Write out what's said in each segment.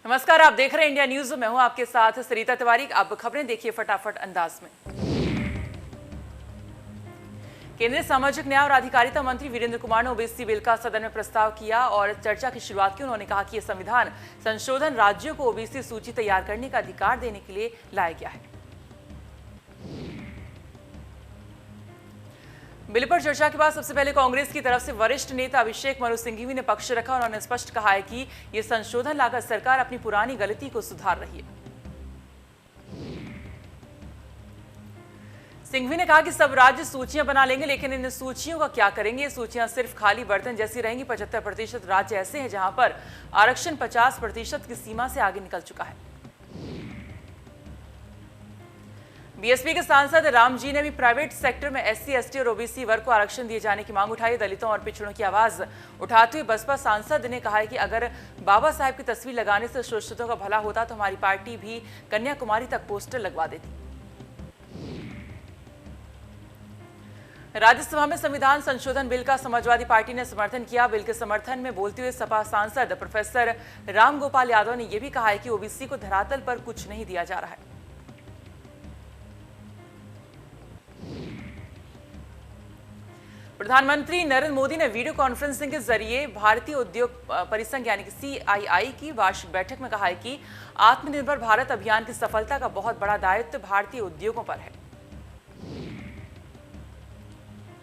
नमस्कार, आप देख रहे हैं इंडिया न्यूज। मैं हूं आपके साथ सरिता तिवारी। अब खबरें देखिए फटाफट अंदाज में। केंद्रीय सामाजिक न्याय और अधिकारिता मंत्री वीरेंद्र कुमार ने ओबीसी बिल का सदन में प्रस्ताव किया और चर्चा की शुरुआत की। उन्होंने कहा कि यह संविधान संशोधन राज्यों को ओबीसी सूची तैयार करने का अधिकार देने के लिए लाया गया है। बिल पर चर्चा के बाद सबसे पहले कांग्रेस की तरफ से वरिष्ठ नेता अभिषेक मनु सिंघवी ने पक्ष रखा। उन्होंने स्पष्ट कहा है कि यह संशोधन लाकर सरकार अपनी पुरानी गलती को सुधार रही है। सिंघवी ने कहा कि सब राज्य सूचियां बना लेंगे, लेकिन इन सूचियों का क्या करेंगे? ये सूचियां सिर्फ खाली बर्तन जैसी रहेंगी। 75% राज्य ऐसे हैं जहां पर आरक्षण 50% की सीमा से आगे निकल चुका है। बीएसपी के सांसद राम जी ने भी प्राइवेट सेक्टर में एससी, एसटी और ओबीसी वर्ग को आरक्षण दिए जाने की मांग उठाई। दलितों और पिछड़ों की आवाज उठाते हुए बसपा सांसद ने कहा है कि अगर बाबा साहेब की तस्वीर लगाने से शोषितों का भला होता तो हमारी पार्टी भी कन्याकुमारी तक पोस्टर लगवा देती। राज्यसभा में संविधान संशोधन बिल का समाजवादी पार्टी ने समर्थन किया। बिल के समर्थन में बोलते हुए सपा सांसद प्रोफेसर राम गोपाल यादव ने यह भी कहा है कि ओबीसी को धरातल पर कुछ नहीं दिया जा रहा है। प्रधानमंत्री नरेंद्र मोदी ने वीडियो कॉन्फ्रेंसिंग के जरिए भारतीय उद्योग परिसंघ यानी कि CII की वार्षिक बैठक में कहा है कि आत्मनिर्भर भारत अभियान की सफलता का बहुत बड़ा दायित्व भारतीय उद्योगों पर है।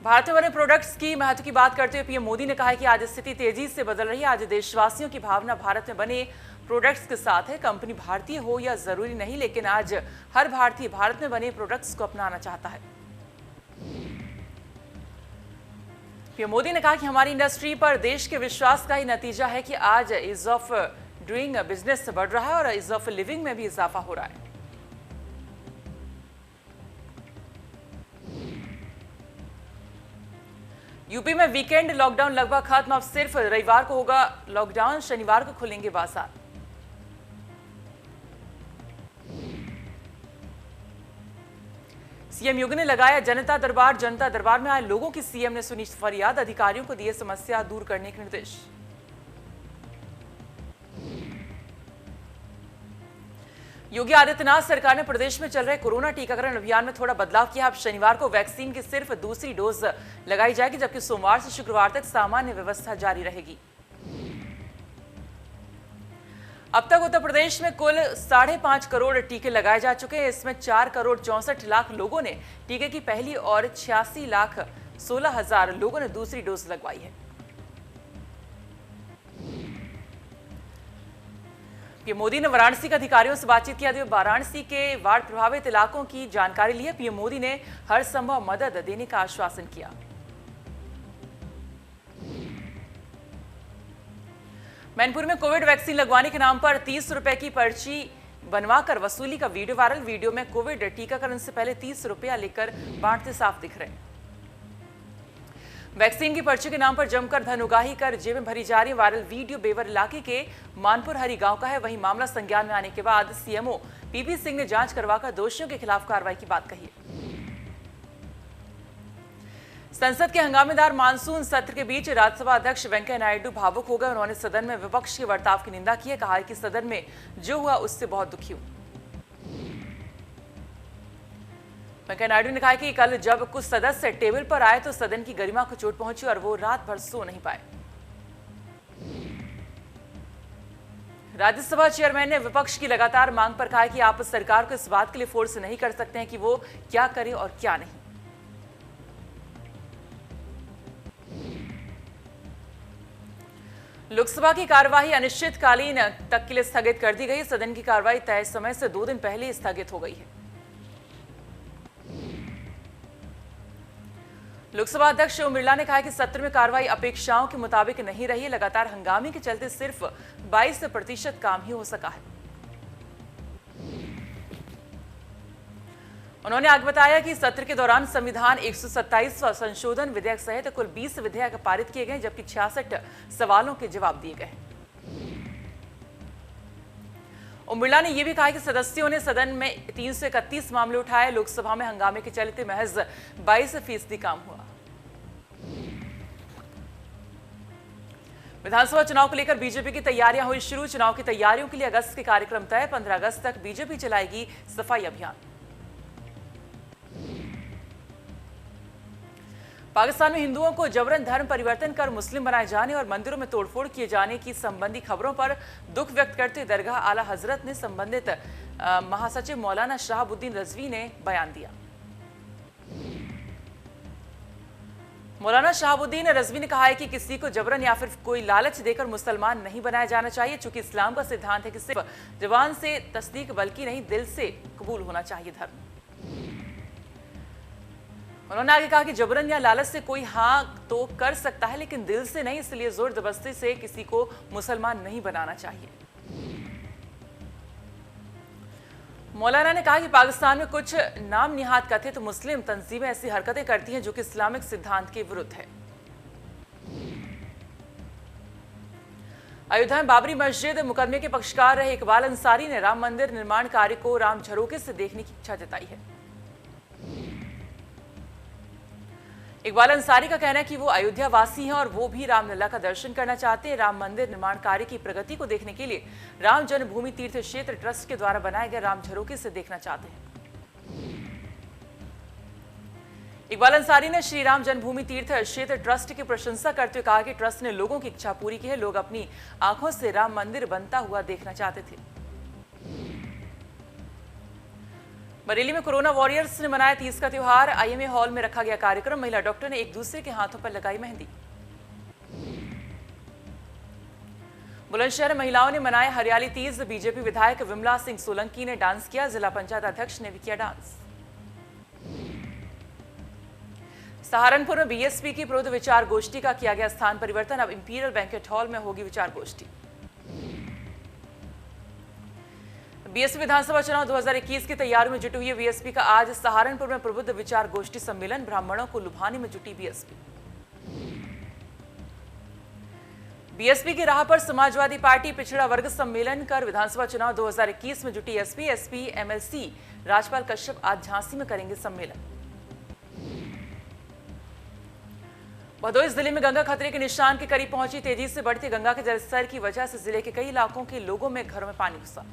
भारत में बने प्रोडक्ट्स की महत्व की बात करते हुए पीएम मोदी ने कहा है कि आज स्थिति तेजी से बदल रही है। आज देशवासियों की भावना भारत में बने प्रोडक्ट्स के साथ है। कंपनी भारतीय हो या जरूरी नहीं, लेकिन आज हर भारतीय भारत में बने प्रोडक्ट्स को अपनाना चाहता है। पीएम मोदी ने कहा कि हमारी इंडस्ट्री पर देश के विश्वास का ही नतीजा है कि आज ईज ऑफ डूइंग बिजनेस बढ़ रहा है और ईज ऑफ लिविंग में भी इजाफा हो रहा है। यूपी में वीकेंड लॉकडाउन लगभग खत्म। अब सिर्फ रविवार को होगा लॉकडाउन, शनिवार को खुलेंगे बाजार। सीएम योगी ने लगाया जनता दरबार। जनता दरबार में आए लोगों की सीएम ने सुनी फरियाद। अधिकारियों को दिए समस्या दूर करने के निर्देश। योगी आदित्यनाथ सरकार ने प्रदेश में चल रहे कोरोना टीकाकरण अभियान में थोड़ा बदलाव किया। अब शनिवार को वैक्सीन की सिर्फ दूसरी डोज लगाई जाएगी, जबकि सोमवार से शुक्रवार तक सामान्य व्यवस्था जारी रहेगी। अब तक उत्तर प्रदेश में कुल 5.5 करोड़ टीके लगाए जा चुके हैं। इसमें 4 करोड़ 64 लाख लोगों ने टीके की पहली और 86 लाख 16 हजार लोगों ने दूसरी डोज लगवाई है। पीएम मोदी ने वाराणसी के अधिकारियों से बातचीत की। वाराणसी के बाढ़ प्रभावित इलाकों की जानकारी ली है। पीएम मोदी ने हर संभव मदद देने का आश्वासन किया। मैनपुर में कोविड वैक्सीन लगवाने के नाम पर 30 रुपए की पर्ची बनवाकर वसूली का वीडियो वायरल। वीडियो में कोविड टीकाकरण से पहले 30 रुपया लेकर बांटते साफ दिख रहे हैं। वैक्सीन की पर्ची के नाम पर जमकर धन उगाही कर जेबें भरी जा रही। वायरल वीडियो बेवर इलाके के मानपुर हरी गांव का है। वहीं मामला संज्ञान में आने के बाद सीएमओ पीपी सिंह ने जांच करवाकर दोषियों के खिलाफ कार्रवाई की बात कही है। संसद के हंगामेदार मानसून सत्र के बीच राज्यसभा अध्यक्ष वेंकैया नायडू भावुक हो गए। उन्होंने सदन में विपक्ष के बर्ताव की निंदा की है। कहा है कि सदन में जो हुआ उससे बहुत दुखी हूं। वेंकैया नायडू ने कहा कि कल जब कुछ सदस्य टेबल पर आए तो सदन की गरिमा को चोट पहुंची और वो रात भर सो नहीं पाए। राज्यसभा चेयरमैन ने विपक्ष की लगातार मांग पर कहा कि आप सरकार को इस बात के लिए फोर्स नहीं कर सकते हैं कि वो क्या करे और क्या नहीं। लोकसभा की कार्यवाही अनिश्चितकालीन तक के लिए स्थगित कर दी गई। सदन की कार्यवाही तय समय से 2 दिन पहले स्थगित हो गई है। लोकसभा अध्यक्ष ओम बिरला ने कहा कि सत्र में कार्रवाई अपेक्षाओं के मुताबिक नहीं रही। लगातार हंगामे के चलते सिर्फ 22% काम ही हो सका है। उन्होंने आगे बताया कि सत्र के दौरान संविधान 127वां संशोधन विधेयक सहित कुल 20 विधेयक पारित किए गए, जबकि 66 सवालों के जवाब दिए गए। ओम बिरला ने यह भी कहा कि सदस्यों ने सदन में 331 मामले उठाए। लोकसभा में हंगामे के चलते महज 22% काम हुआ। विधानसभा चुनाव को लेकर बीजेपी की तैयारियां हुई शुरू। चुनाव की तैयारियों के लिए अगस्त के कार्यक्रम तय। 15 अगस्त तक बीजेपी चलाएगी सफाई अभियान। पाकिस्तान में हिंदुओं को जबरन धर्म परिवर्तन कर मुस्लिम बनाए जाने और मंदिरों में तोड़फोड़ किए जाने की संबंधी खबरों पर दुख व्यक्त करते हुए दरगाह आला हजरत ने संबंधित महासचिव मौलाना शहाबुद्दीन रजवी ने बयान दिया। मौलाना शहाबुद्दीन रजवी ने कहा है कि किसी को जबरन या फिर कोई लालच देकर मुसलमान नहीं बनाया जाना चाहिए, चूंकि इस्लाम का सिद्धांत है कि सिर्फ जबान से तस्दीक बल्कि नहीं दिल से कबूल होना चाहिए धर्म। उन्होंने आगे कहा कि जबरन या लालच से कोई हाँ तो कर सकता है लेकिन दिल से नहीं, इसलिए जोर जबरदस्ती से किसी को मुसलमान नहीं बनाना चाहिए। मौलाना ने कहा कि पाकिस्तान में कुछ नाम निहाद कथित मुस्लिम तंजीमें ऐसी हरकतें करती हैं जो कि इस्लामिक सिद्धांत के विरुद्ध है। अयोध्या में बाबरी मस्जिद मुकदमे के पक्षकार रहे इकबाल अंसारी ने राम मंदिर निर्माण कार्य को राम झरोखे से देखने की इच्छा जताई है। इकबाल अंसारी का कहना है कि वो अयोध्या वासी हैं और वो भी रामलला का दर्शन करना चाहते हैं। राम मंदिर निर्माण कार्य की प्रगति को देखने के लिए राम जन्मभूमि तीर्थ क्षेत्र ट्रस्ट के द्वारा बनाए गए राम झरोखे से देखना चाहते हैं। इकबाल अंसारी ने श्री राम जन्मभूमि तीर्थ क्षेत्र ट्रस्ट की प्रशंसा करते हुए कहा कि ट्रस्ट ने लोगों की इच्छा पूरी की है। लोग अपनी आंखों से राम मंदिर बनता हुआ देखना चाहते थे। बरेली में कोरोना वॉरियर्स ने मनाया तीज का त्योहार। आईएमए हॉल में रखा गया कार्यक्रम। महिला डॉक्टर ने एक दूसरे के हाथों पर लगाई मेहंदी। बुलंदशहर महिलाओं ने मनाया हरियाली तीज। बीजेपी विधायक विमला सिंह सोलंकी ने डांस किया। जिला पंचायत अध्यक्ष ने भी किया डांस। सहारनपुर में बीएसपी की विरुद्ध विचार गोष्ठी का किया गया स्थान परिवर्तन। अब इंपीरियल बैंक्वेट हॉल में होगी विचार गोष्ठी। बीएसपी विधानसभा चुनाव 2021 की तैयारियों में जुटी हुई बीएसपी का आज सहारनपुर में प्रबुद्ध विचार गोष्ठी सम्मेलन। ब्राह्मणों को लुभाने में जुटी बीएसपी। बीएसपी की राह पर समाजवादी पार्टी पिछड़ा वर्ग सम्मेलन कर विधानसभा चुनाव 2021 में जुटी एसपी एमएलसी राजपाल कश्यप आज झांसी में करेंगे सम्मेलन। भदोही जिले में गंगा खतरे के निशान के करीब पहुंची। तेजी से बढ़ते गंगा के जलस्तर की वजह से जिले के कई इलाकों के लोगों में घरों में पानी घुसा।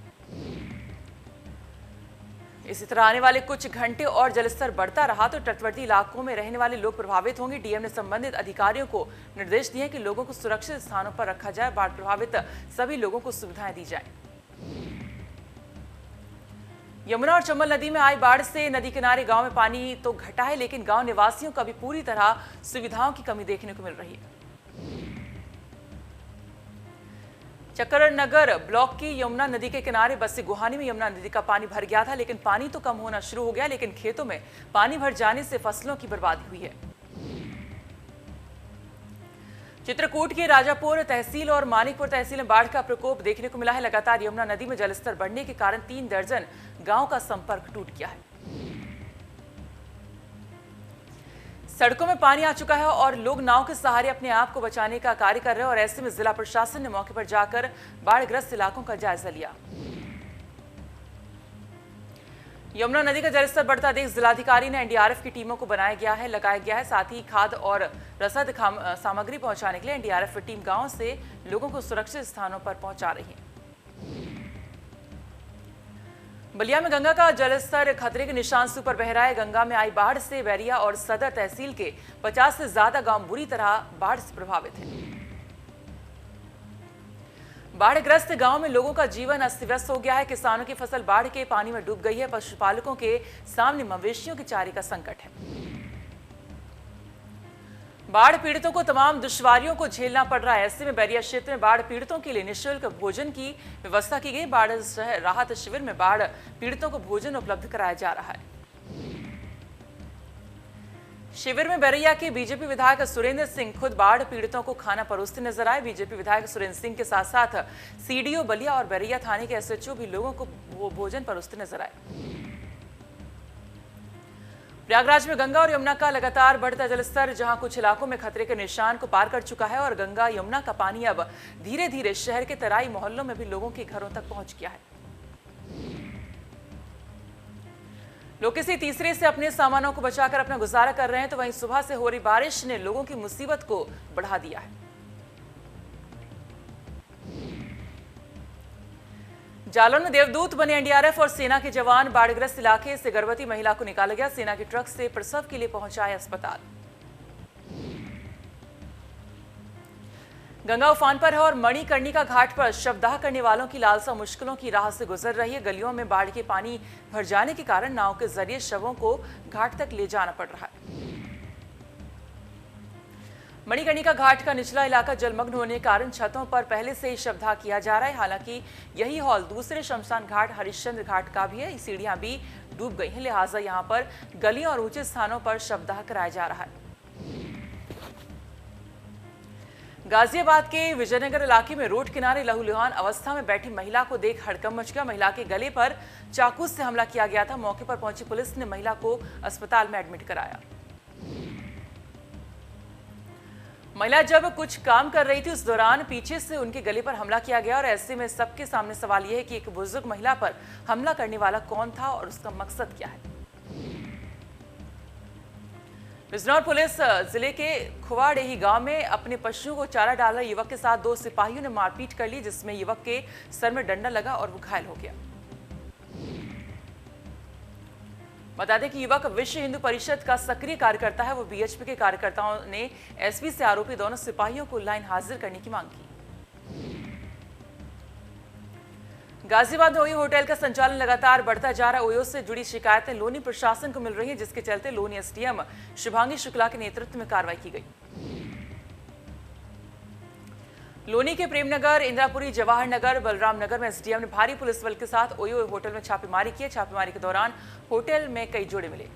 इसी तरह आने वाले कुछ घंटे और जलस्तर बढ़ता रहा तो तटवर्ती इलाकों में रहने वाले लोग प्रभावित होंगे। डीएम ने संबंधित अधिकारियों को निर्देश दिए कि लोगों को सुरक्षित स्थानों पर रखा जाए। बाढ़ प्रभावित सभी लोगों को सुविधाएं दी जाए। यमुना और चंबल नदी में आई बाढ़ से नदी किनारे गांव में पानी तो घटा है, लेकिन गांव निवासियों को भी पूरी तरह सुविधाओं की कमी देखने को मिल रही है। चक्करनगर ब्लॉक की यमुना नदी के किनारे बस्ती गुहानी में यमुना नदी का पानी भर गया था, लेकिन पानी तो कम होना शुरू हो गया, लेकिन खेतों में पानी भर जाने से फसलों की बर्बादी हुई है। चित्रकूट की राजापुर तहसील और मानिकपुर तहसील में बाढ़ का प्रकोप देखने को मिला है। लगातार यमुना नदी में जलस्तर बढ़ने के कारण 3 दर्जन गांव का संपर्क टूट गया है। सड़कों में पानी आ चुका है और लोग नाव के सहारे अपने आप को बचाने का कार्य कर रहे हैं और ऐसे में जिला प्रशासन ने मौके पर जाकर बाढ़ग्रस्त इलाकों का जायजा लिया। यमुना नदी का जलस्तर बढ़ता देख जिलाधिकारी ने एनडीआरएफ की टीमों को लगाया गया है। साथ ही खाद और रसद सामग्री पहुंचाने के लिए एनडीआरएफ की टीम गांव से लोगों को सुरक्षित स्थानों पर पहुंचा रही है। बलिया में गंगा का जलस्तर खतरे के निशान से ऊपर बह रहा है। गंगा में आई बाढ़ से बैरिया और सदर तहसील के 50 से ज्यादा गांव बुरी तरह बाढ़ से प्रभावित हैं। बाढ़ग्रस्त गांव में लोगों का जीवन अस्त व्यस्त हो गया है। किसानों की फसल बाढ़ के पानी में डूब गई है। पशुपालकों के सामने मवेशियों की चारे का संकट है। बाढ़ पीड़ितों को तमाम दुश्वारियों को झेलना पड़ रहा है। ऐसे में बैरिया क्षेत्र में बाढ़ पीड़ितों के लिए निःशुल्क भोजन की व्यवस्था की गई। बाढ़ राहत शिविर में बाढ़ पीड़ितों को भोजन उपलब्ध कराया जा रहा है। शिविर में बैरिया के बीजेपी विधायक सुरेंद्र सिंह खुद बाढ़ पीड़ितों को खाना परोसते नजर आए। बीजेपी विधायक सुरेंद्र सिंह के साथ साथ सीडीओ बलिया और बैरिया थाने के एसएचओ भी लोगों को भोजन परोसते नजर आए। प्रयागराज में गंगा और यमुना का लगातार बढ़ता जलस्तर, जहां कुछ इलाकों में खतरे के निशान को पार कर चुका है और गंगा यमुना का पानी अब धीरे धीरे शहर के तराई मोहल्लों में भी लोगों के घरों तक पहुंच गया है। लोग किसी तीसरे से अपने सामानों को बचाकर अपना गुजारा कर रहे हैं, तो वहीं सुबह से हो रही बारिश ने लोगों की मुसीबत को बढ़ा दिया है। जालौन में देवदूत बने एनडीआरएफ और सेना के जवान। बाढ़ग्रस्त इलाके से गर्भवती महिला को निकाला गया, सेना के ट्रक से प्रसव के लिए पहुंचाया अस्पताल। गंगा उफान पर है और मणिकर्णिका घाट पर शवदाह करने वालों की लालसा मुश्किलों की राह से गुजर रही है। गलियों में बाढ़ के पानी भर जाने के कारण नाव के जरिए शवों को घाट तक ले जाना पड़ रहा है। मणिकर्णिका घाट का निचला इलाका जलमग्न होने के कारण छतों पर पहले से ही शवदाह किया जा रहा है। हालांकि यही हॉल दूसरे शमशान घाट हरिश्चंद्र घाट का भी है। सीढ़ियां भी डूब गई हैं, लिहाजा यहां पर गलियों और ऊंचे स्थानों पर शवदाह कराया जा रहा है। गाजियाबाद के विजयनगर इलाके में रोड किनारे लहूलुहान अवस्था में बैठी महिला को देख हड़कंप मच गया। महिला के गले पर चाकू से हमला किया गया था। मौके पर पहुंची पुलिस ने महिला को अस्पताल में एडमिट कराया। महिला जब कुछ काम कर रही थी, उस दौरान पीछे से उनके गले पर हमला किया गया और ऐसे में सबके सामने सवाल यह है कि एक बुजुर्ग महिला पर हमला करने वाला कौन था और उसका मकसद क्या है। बिजनौर पुलिस जिले के खुवाडेही गांव में अपने पशुओं को चारा डाल रहे युवक के साथ दो सिपाहियों ने मारपीट कर ली, जिसमें युवक के सर में डंडा लगा और वो घायल हो गया। बता दें कि युवक विश्व हिंदू परिषद का सक्रिय कार्यकर्ता है। वो बीएचपी के कार्यकर्ताओं ने एसपी से आरोपी दोनों सिपाहियों को लाइन हाजिर करने की मांग की। गाजियाबाद में ओयो होटल का संचालन लगातार बढ़ता जा रहा है। ओयो से जुड़ी शिकायतें लोनी प्रशासन को मिल रही हैं, जिसके चलते लोनी एसडीएम शुभांगी शुक्ला के नेतृत्व में कार्रवाई की गई। लोनी के प्रेमनगर, इंदिरापुरी, जवाहर नगर, बलराम नगर में एसडीएम ने भारी पुलिस बल के साथ ओयो होटल में छापेमारी की। छापेमारी के दौरान होटल में कई जोड़े मिले।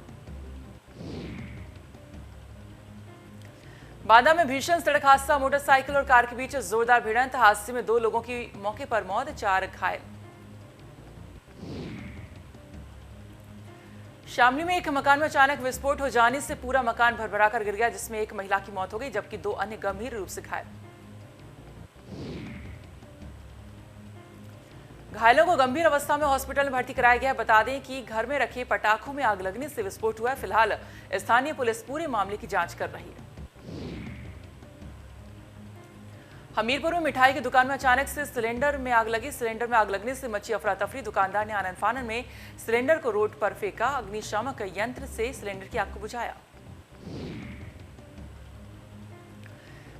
बांदा में भीषण सड़क हादसा, मोटरसाइकिल और कार के बीच जोरदार भिड़ंत। हादसे में 2 लोगों की मौके पर मौत, 4 घायल। शामली में एक मकान में अचानक विस्फोट हो जाने से पूरा मकान भरभराकर गिर गया, जिसमें एक महिला की मौत हो गई जबकि 2 अन्य गंभीर रूप से घायल। घायलों को गंभीर अवस्था में हॉस्पिटल में भर्ती कराया गया। बता दें कि घर में रखे पटाखों में आग लगने से विस्फोट हुआ है। फिलहाल स्थानीय पुलिस पूरे मामले की जांच कर रही है। हमीरपुर में मिठाई की दुकान में अचानक से सिलेंडर में आग लगी। सिलेंडर में आग लगने से मची अफरा तफरी। दुकानदार ने आनन फानन में सिलेंडर को रोड पर फेंका। अग्निशामक यंत्र से सिलेंडर की आग को बुझाया।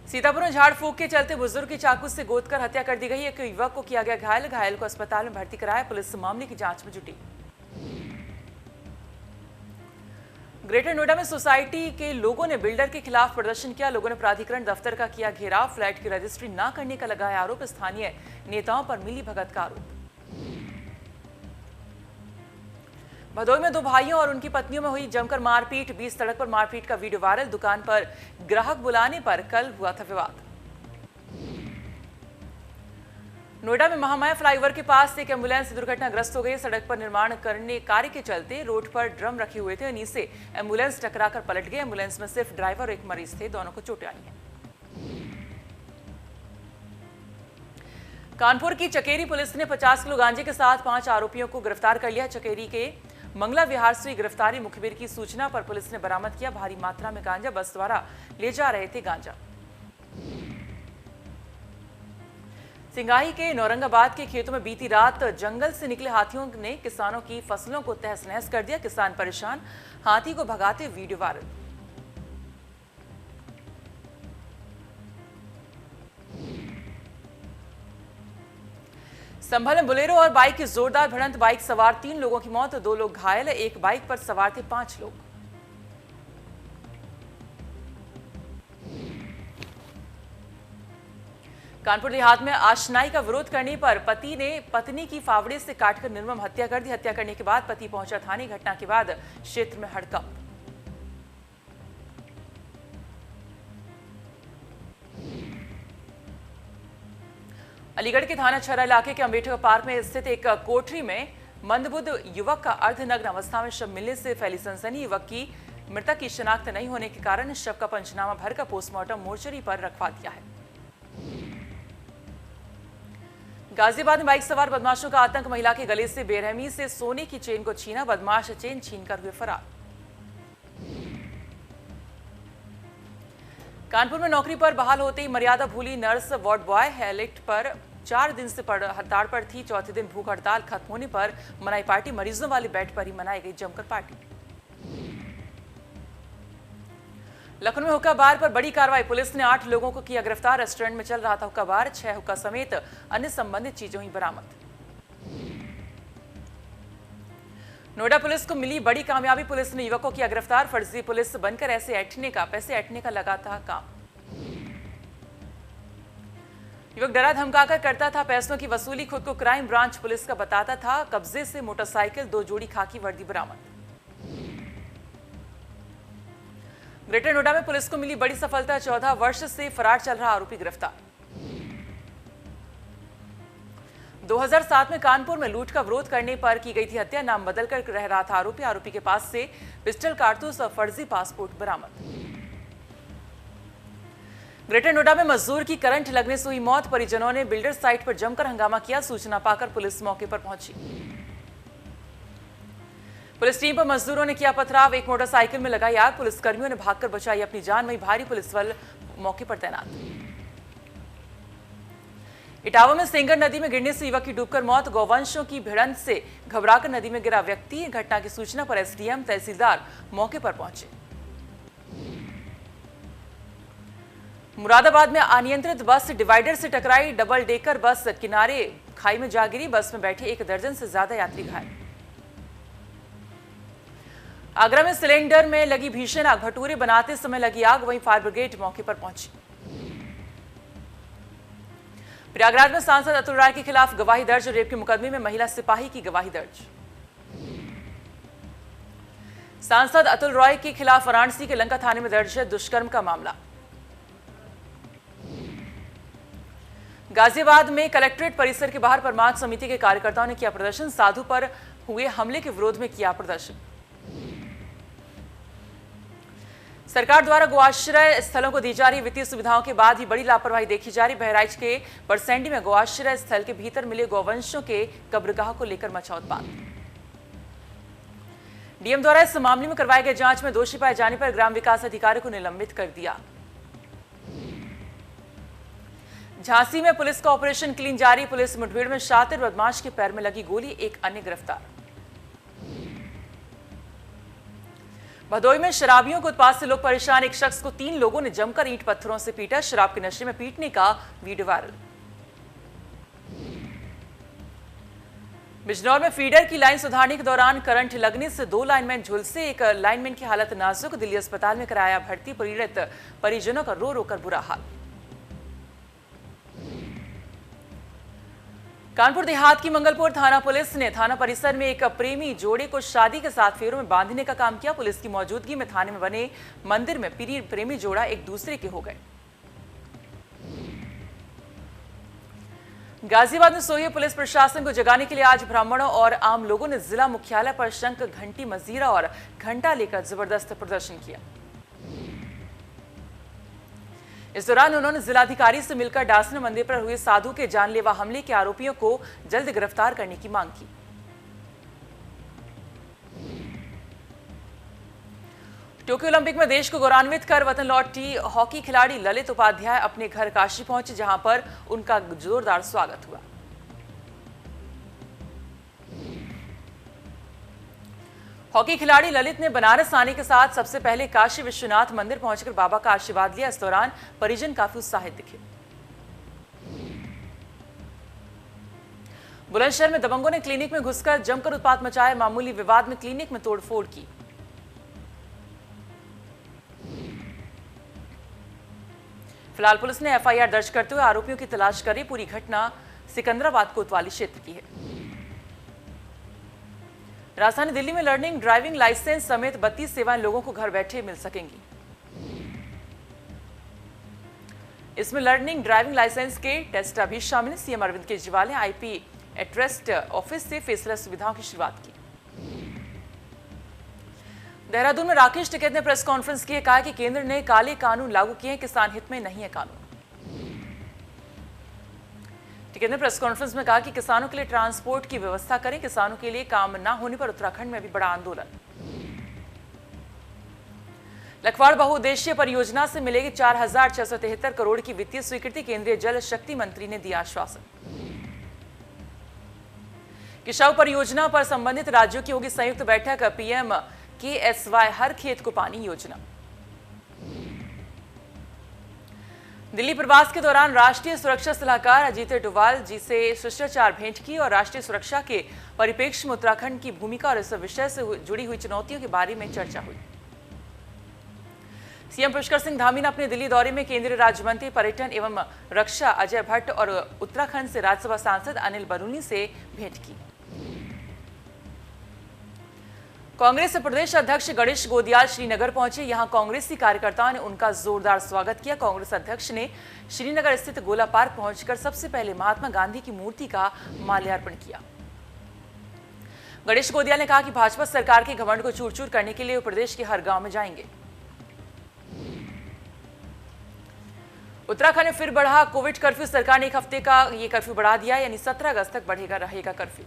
सीतापुर में झाड़ फूंक के चलते बुजुर्ग की चाकू से गोद कर हत्या कर दी गई। एक युवक को किया गया घायल। घायल को अस्पताल में भर्ती कराया। पुलिस मामले की जांच में जुटी। ग्रेटर नोएडा में सोसाइटी के लोगों ने बिल्डर के खिलाफ प्रदर्शन किया। लोगों ने प्राधिकरण दफ्तर का किया घेराव। फ्लैट की रजिस्ट्री न करने का लगाया आरोप। स्थानीय नेताओं पर मिली भगत का आरोप। भदोई में 2 भाइयों और उनकी पत्नियों में हुई जमकर मारपीट। 20 सड़क पर मारपीट का वीडियो वायरल। दुकान पर ग्राहक बुलाने पर कल हुआ था विवाद। नोएडा में महामाया फ्लाईओवर के पास एक एम्बुलेंस दुर्घटनाग्रस्त हो गई। सड़क पर निर्माण करने कार्य के चलते रोड पर ड्रम रखे हुए थे। उन्हीं से एम्बुलेंस टकराकर पलट गई। एम्बुलेंस में सिर्फ ड्राइवर और एक मरीज थे। दोनों को चोटें आई हैं। कानपुर की चकेरी पुलिस ने 50 किलो गांजे के साथ 5 आरोपियों को गिरफ्तार कर लिया। चकेरी के मंगला विहार से गिरफ्तारी मुखबिर की सूचना पर पुलिस ने बरामद किया। भारी मात्रा में गांजा बस द्वारा ले जा रहे थे। गांजा सिंगाही के नौरंगाबाद के खेतों में बीती रात जंगल से निकले हाथियों ने किसानों की फसलों को तहस नहस कर दिया। किसान परेशान, हाथी को भगाते वीडियो वायरल। संभल में बोलेरो और बाइक की जोरदार भिड़ंत। बाइक सवार 3 लोगों की मौत, 2 लोग घायल। एक बाइक पर सवार थे 5 लोग। कानपुर देहात में आशनाई का विरोध करने पर पति ने पत्नी की फावड़े से काटकर निर्मम हत्या कर दी। हत्या करने के बाद पति पहुंचा थाने। घटना के बाद क्षेत्र में हड़कंप। अलीगढ़ के थाना छरा इलाके के अंबेडकर पार्क में स्थित एक कोठरी में मंदबुद्ध युवक का अर्धनग्न अवस्था में शव मिलने से फैली सनसनी। युवक की मृतक की शिनाख्त नहीं होने के कारण शव का पंचनामा भरकर पोस्टमार्टम मोर्चरी पर रखवा दिया है। गाजियाबाद में बाइक सवार बदमाशों का आतंक। महिला के गले से बेरहमी से सोने की चेन को छीना। बदमाश चेन छीनकर हुए फरार। कानपुर में नौकरी पर बहाल होते ही मर्यादा भूली नर्स वार्ड बॉय हेलिफ्ट पर 4 दिन से हड़ताल पर थी। चौथे दिन भूख हड़ताल खत्म होने पर मनाई पार्टी। मरीजों वाले बेड पर ही मनाई गई जमकर पार्टी। लखनऊ में हुक्का बार पर बड़ी कार्रवाई। पुलिस ने 8 लोगों को किया गिरफ्तार। रेस्टोरेंट में चल रहा था हुक्का बार। 6 हुक्का समेत अन्य संबंधित चीजें हुई बरामद। नोएडा पुलिस को मिली बड़ी कामयाबी। पुलिस ने युवक को किया गिरफ्तार। फर्जी पुलिस बनकर पैसे ऐंठने का लगा था काम। युवक डरा धमकाकर करता था पैसों की वसूली। खुद को क्राइम ब्रांच पुलिस का बताता था। कब्जे से मोटरसाइकिल, 2 जोड़ी खाकी वर्दी बरामद। ग्रेटर नोएडा में पुलिस को मिली बड़ी सफलता। 14 वर्ष से फरार चल रहा आरोपी गिरफ्तार। 2007 में कानपुर में लूट का विरोध करने पर की गई थी हत्या। नाम बदलकर रह रहा था आरोपी। आरोपी के पास से पिस्टल, कारतूस और फर्जी पासपोर्ट बरामद। ग्रेटर नोएडा में मजदूर की करंट लगने से हुई मौत। परिजनों ने बिल्डर साइट पर जमकर हंगामा किया। सूचना पाकर पुलिस मौके पर पहुंची। पुलिस टीम पर मजदूरों ने किया पथराव। एक मोटरसाइकिल में लगाई आग। पुलिसकर्मियों ने भागकर बचाई अपनी जान। वहीं भारी पुलिस बल मौके पर तैनात। इटावा में सेंगर नदी में गिरने से युवक की डूबकर मौत। गौवंशों की भिड़ंत से घबराकर नदी में गिरा व्यक्ति। घटना की सूचना पर एसडीएम, तहसीलदार मौके पर पहुंचे। मुरादाबाद में अनियंत्रित बस डिवाइडर से टकराई। डबल डेकर बस किनारे खाई में जा गिरी। बस में बैठे 1 दर्जन से ज्यादा यात्री घायल। आगरा में सिलेंडर में लगी भीषण आग। भटूरे बनाते समय लगी आग। वहीं फायर ब्रिगेड मौके पर पहुंची। प्रयागराज में सांसद अतुल राय के खिलाफ गवाही दर्ज। रेप के मुकदमे में महिला सिपाही की गवाही दर्ज। सांसद अतुल रॉय के खिलाफ वाराणसी के लंका थाने में दर्ज है दुष्कर्म का मामला। गाजियाबाद में कलेक्ट्रेट परिसर के बाहर परमार्थ समिति के कार्यकर्ताओं ने किया प्रदर्शन। साधु पर हुए हमले के विरोध में किया प्रदर्शन। सरकार द्वारा गोआश्रय स्थलों को दी जा रही वित्तीय सुविधाओं के बाद ही बड़ी लापरवाही देखी जा रही। बहराइच के परसेंडी में गोआश्रय स्थल के भीतर मिले गौवंशों के कब्रगाह को लेकर मचा उत्पात। डीएम द्वारा इस मामले में करवाए गए जांच में दोषी पाए जाने पर ग्राम विकास अधिकारी को निलंबित कर दिया। झांसी में पुलिस का ऑपरेशन क्लीन जारी। पुलिस मुठभेड़ में शातिर बदमाश के पैर में लगी गोली। एक अन्य गिरफ्तार। भदोई में शराबियों के उत्पात से लोग परेशान। एक शख्स को 3 लोगों ने जमकर ईंट पत्थरों से पीटा। शराब के नशे में पीटने का वीडियो वायरल। बिजनौर में फीडर की लाइन सुधारने के दौरान करंट लगने से 2 लाइनमैन झुलसे। एक लाइनमैन की हालत नाजुक। दिल्ली अस्पताल में कराया भर्ती। पीड़ित परिजनों का रो रो कर बुरा हाल। कानपुर देहात की मंगलपुर थाना पुलिस ने थाना परिसर में एक प्रेमी जोड़े को शादी के 7 फेरों में बांधने का काम किया। पुलिस की मौजूदगी में थाने में बने मंदिर में प्रेमी जोड़ा एक दूसरे के हो गए। गाजियाबाद में सोई पुलिस प्रशासन को जगाने के लिए आज ब्राह्मणों और आम लोगों ने जिला मुख्यालय पर शंख, घंटी, मजीरा और घंटा लेकर जबरदस्त प्रदर्शन किया। इस दौरान उन्होंने जिलाधिकारी से मिलकर डासना मंदिर पर हुए साधु के जानलेवा हमले के आरोपियों को जल्द गिरफ्तार करने की मांग की। टोक्यो ओलंपिक में देश को गौरवान्वित कर वतन लौटी हॉकी खिलाड़ी ललित उपाध्याय अपने घर काशी पहुंचे, जहां पर उनका जोरदार स्वागत हुआ। हॉकी खिलाड़ी ललित ने बनारस आने के साथ सबसे पहले काशी विश्वनाथ मंदिर पहुंचकर बाबा का आशीर्वाद लिया। इस दौरान परिजन काफी उत्साहित दिखे। बुलंदशहर में दबंगों ने क्लिनिक में घुसकर जमकर उत्पात मचाया। मामूली विवाद में क्लिनिक में तोड़फोड़ की। फिलहाल पुलिस ने एफआईआर दर्ज करते हुए आरोपियों की तलाश करी। पूरी घटना सिकंदराबाद कोतवाली क्षेत्र की है। राजधानी दिल्ली में लर्निंग ड्राइविंग लाइसेंस समेत 32 सेवाएं लोगों को घर बैठे मिल सकेंगी। इसमें लर्निंग ड्राइविंग लाइसेंस के टेस्ट अभी शामिल है। सीएम अरविंद केजरीवाल ने आईपी एड्रेस्ड ऑफिस से फेसलेस सुविधाओं की शुरुआत की। देहरादून में राकेश टिकैत ने प्रेस कॉन्फ्रेंस की, कहा कि केंद्र ने काले कानून लागू किए हैं, किसान हित में नहीं है कानून। टिकैत ने प्रेस कॉन्फ्रेंस में कहा कि किसानों के लिए ट्रांसपोर्ट की व्यवस्था करें। किसानों के लिए काम न होने पर उत्तराखंड में भी बड़ा आंदोलन। लखवाड़ बहुउद्देशीय परियोजना से मिलेगी 4,673 करोड़ की वित्तीय स्वीकृति, केंद्रीय जल शक्ति मंत्री ने दिया आश्वासन। किशाऊ परियोजना पर संबंधित राज्यों की होगी संयुक्त बैठक, पीएम KSY हर खेत को पानी योजना। दिल्ली प्रवास के दौरान राष्ट्रीय सुरक्षा सलाहकार अजीत डोभाल जी से शिष्टाचार भेंट की और राष्ट्रीय सुरक्षा के परिप्रेक्ष्य में उत्तराखंड की भूमिका और इस विषय से जुड़ी हुई चुनौतियों के बारे में चर्चा हुई। सीएम पुष्कर सिंह धामी ने अपने दिल्ली दौरे में केंद्रीय राज्य मंत्री पर्यटन एवं रक्षा अजय भट्ट और उत्तराखंड से राज्यसभा सांसद अनिल बलूनी से भेंट की। कांग्रेस प्रदेश अध्यक्ष गणेश गोदियाल श्रीनगर पहुंचे। यहां कांग्रेसी कार्यकर्ताओं ने उनका जोरदार स्वागत किया। कांग्रेस अध्यक्ष ने श्रीनगर स्थित गोला पार्क पहुंचकर सबसे पहले महात्मा गांधी की मूर्ति का माल्यार्पण किया। गणेश गोदियाल ने कहा कि भाजपा सरकार के घमंड को चूर-चूर करने के लिए वो प्रदेश के हर गांव में जाएंगे। उत्तराखंड में फिर बढ़ा कोविड कर्फ्यू। सरकार ने एक हफ्ते का ये कर्फ्यू बढ़ा दिया, यानी 17 अगस्त तक रहेगा कर्फ्यू।